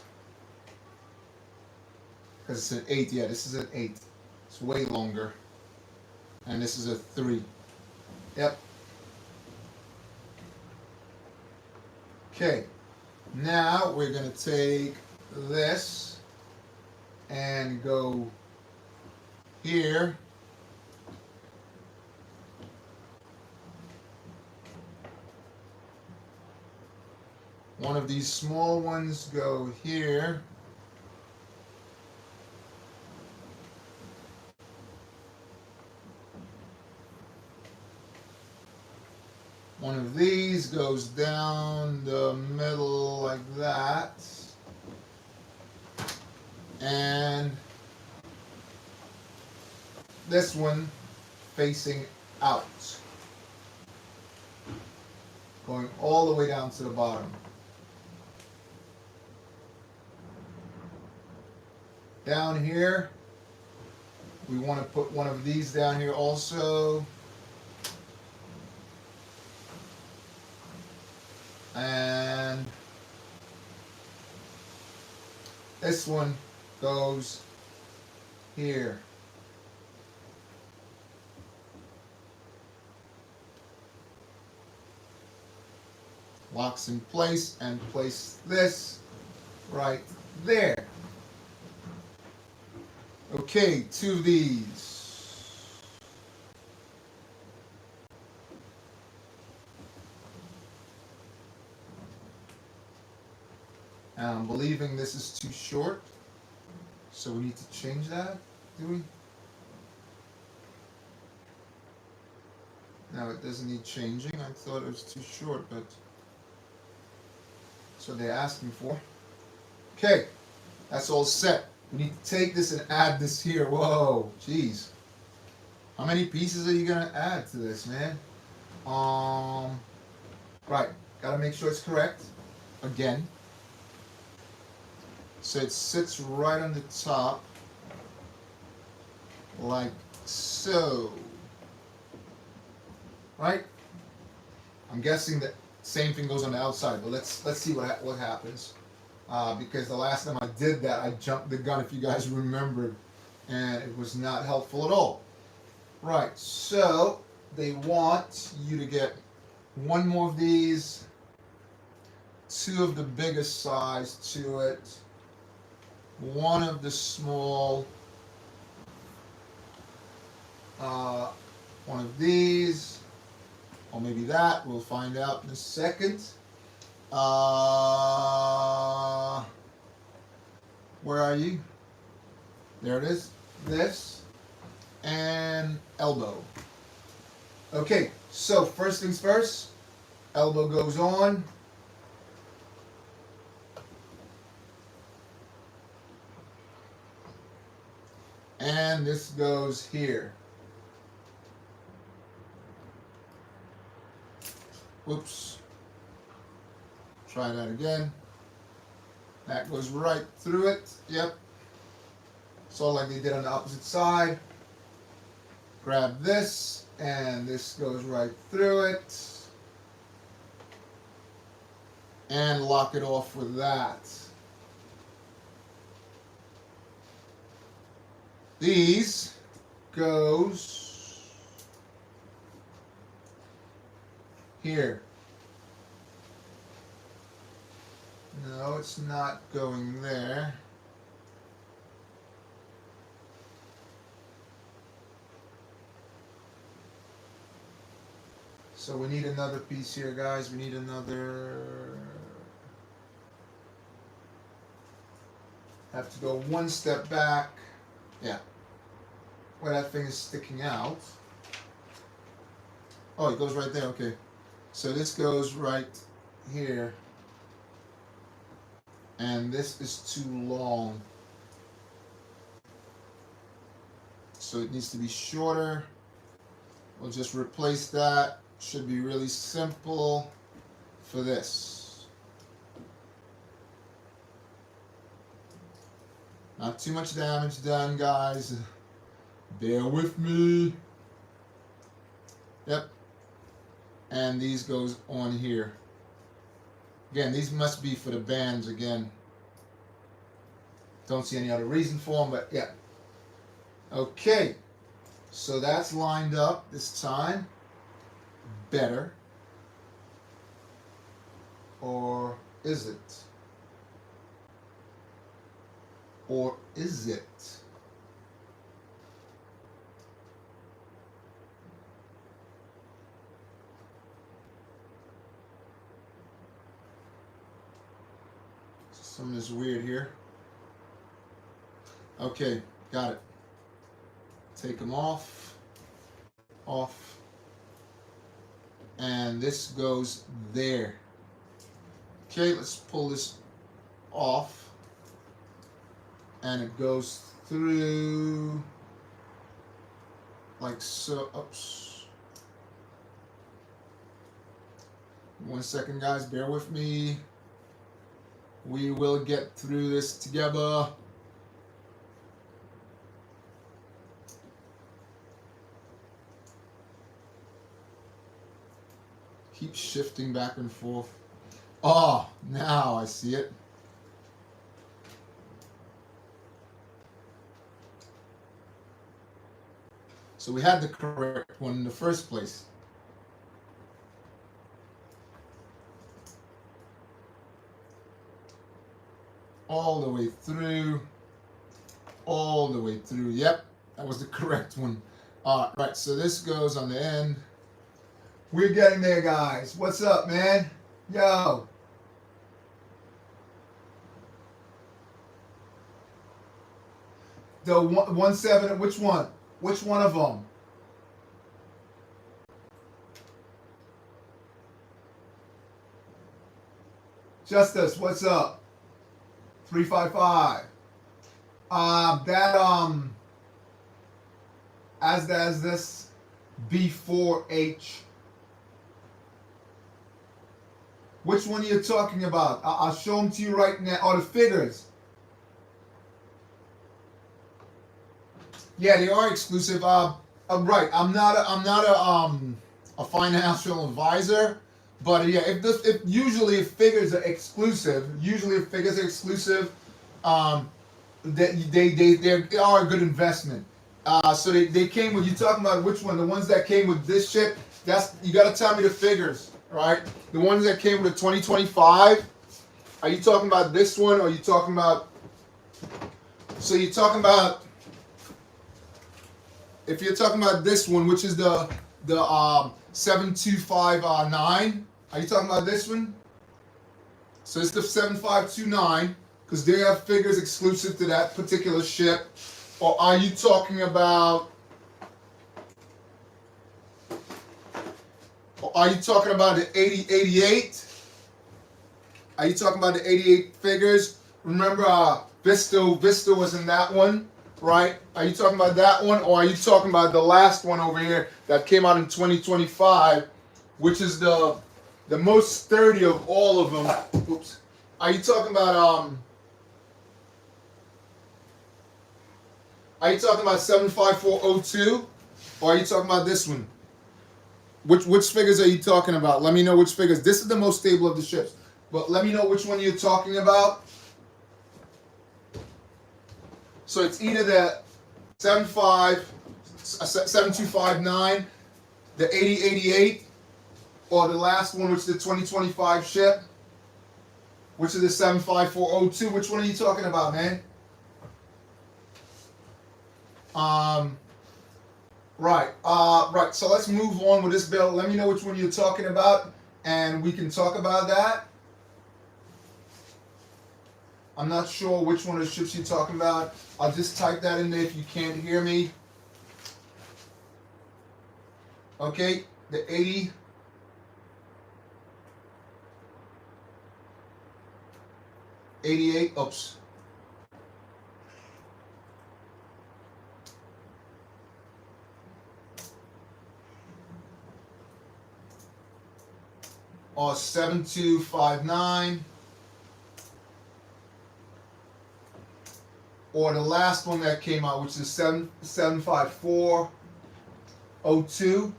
Because it's an 8. Yeah, this is an 8. It's way longer. And this is a 3. Yep. Okay. Now we're going to take this and go here. One of these small ones go here. One of these goes down the middle like that. And this one facing out. Going all the way down to the bottom. Down here, we want to put one of these down here also. And this one goes here. Locks in place, and place this right there. Okay, 2 of these. And I'm believing this is too short, so we need to change that, do we? No, it doesn't need changing. I thought it was too short, but that's what they're asking for. Okay, that's all set. We need to take this and add this here. Whoa, jeez. How many pieces are you gonna add to this, man? Right, gotta make sure it's correct. Again. So it sits right on the top, like so. Right? I'm guessing that same thing goes on the outside, but let's see what happens. Because the last time I did that, I jumped the gun, if you guys remembered, and it was not helpful at all. Right, so they want you to get 1 more of these, 2 of the biggest size to it, 1 of the small, 1 of these, or maybe that, we'll find out in a second. Where are you? There it is. This and elbow. Okay, so first things first, elbow goes on. And this goes here. Oops. Try that again. That goes right through it. Yep. So like they did on the opposite side. Grab this, and this goes right through it. And lock it off with that. These goes here. No, it's not going there. So we need another piece here, guys. We need another. Have to go one step back. Yeah. Where that thing is sticking out. Oh, it goes right there. Okay. So this goes right here. And this is too long. So it needs to be shorter. We'll just replace that. Should be really simple for this. Not too much damage done, guys. Bear with me. Yep. And these goes on here. Again, these must be for the bands again. Don't see any other reason for them, but yeah. Okay. So that's lined up this time. Better. Or is it? Or is it? Something is weird here. Okay, got it. Take them off. Off. And this goes there. Okay, let's pull this off. And it goes through like so. Oops. 1 second, guys, bear with me. We will get through this together. Keep shifting back and forth. Oh, now I see it. So we had the correct one in the first place. All the way through. All the way through. Yep, that was the correct one. Right, so this goes on the end. We're getting there, guys. What's up, man? Yo. The 1-7, which one? Which one of them? Justice, what's up? 355. As this B4H. Which one are you talking about? I'll show them to you right now. Oh, the figures. Yeah, they are exclusive. Right. I'm not a financial advisor, but yeah, if usually figures are exclusive, they are a good investment. So they came with, you talking about which one? The ones that came with this chip. That's, you got to tell me the figures, right? The ones that came with the 2025. Are you talking about this one, or are you talking about? So you're talking about. If you're talking about this one, which is the 7259, are you talking about this one? So it's the 7529, because they have figures exclusive to that particular ship. Or are you talking about? Or are you talking about the 8088? Are you talking about the 88 figures? Remember, Vista was in that one. Right? Are you talking about that one, or are you talking about the last one over here that came out in 2025, which is the the most sturdy of all of them. Oops. Are you talking about 75402, or are you talking about this one? Which figures are you talking about? Let me know which figures. This is the most stable of the ships, but let me know which one you're talking about. So it's either the 7259, the 8088, or the last one, which is the 2025 ship, which is the 75402. Which one are you talking about, man? Right. So let's move on with this build. Let me know which one you're talking about, and we can talk about that. I'm not sure which one of the ships you're talking about. I'll just type that in there if you can't hear me. Okay, the 80. '88. Oops. Or 7259. Or the last one that came out, which is 75402.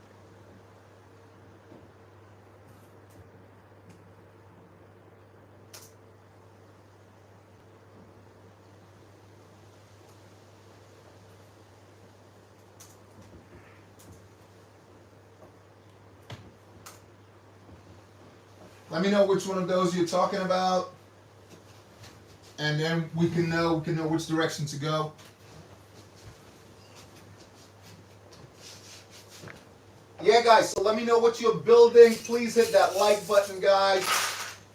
Let me know which one of those you're talking about, and then we can know which direction to go. Yeah, guys, so let me know what you're building. Please hit that like button, guys.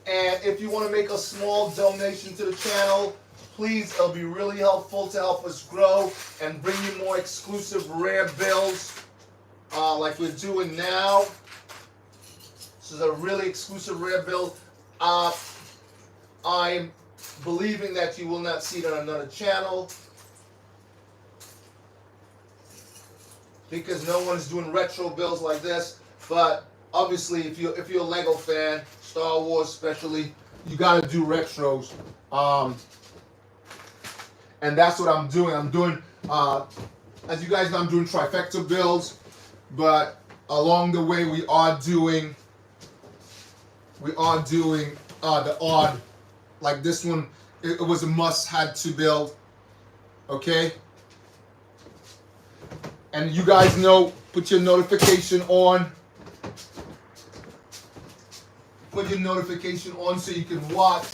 And if you want to make a small donation to the channel, please, it'll be really helpful to help us grow and bring you more exclusive rare builds like we're doing now. This is a really exclusive rare build. I'm believing that you will not see it on another channel, because no one's doing retro builds like this. But obviously, if you're a Lego fan, Star Wars especially, you gotta do retros. And that's what I'm doing. I'm doing, as you guys know, I'm doing trifecta builds, but along the way we are doing the odd, like this one. It was a must, had to build. Okay. And you guys know, put your notification on. Put your notification on so you can watch.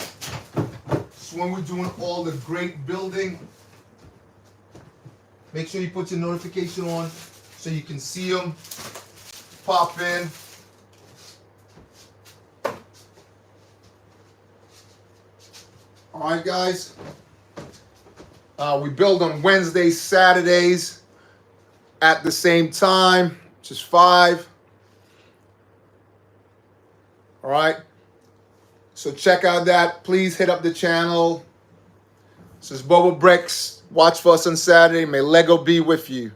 So when we're doing all the great building, make sure you put your notification on so you can see them pop in. All right, guys. We build on Wednesdays, Saturdays at the same time, which is 5. All right. So check out that. Please hit up the channel. This is BOBAbrickz. Watch for us on Saturday. May Lego be with you.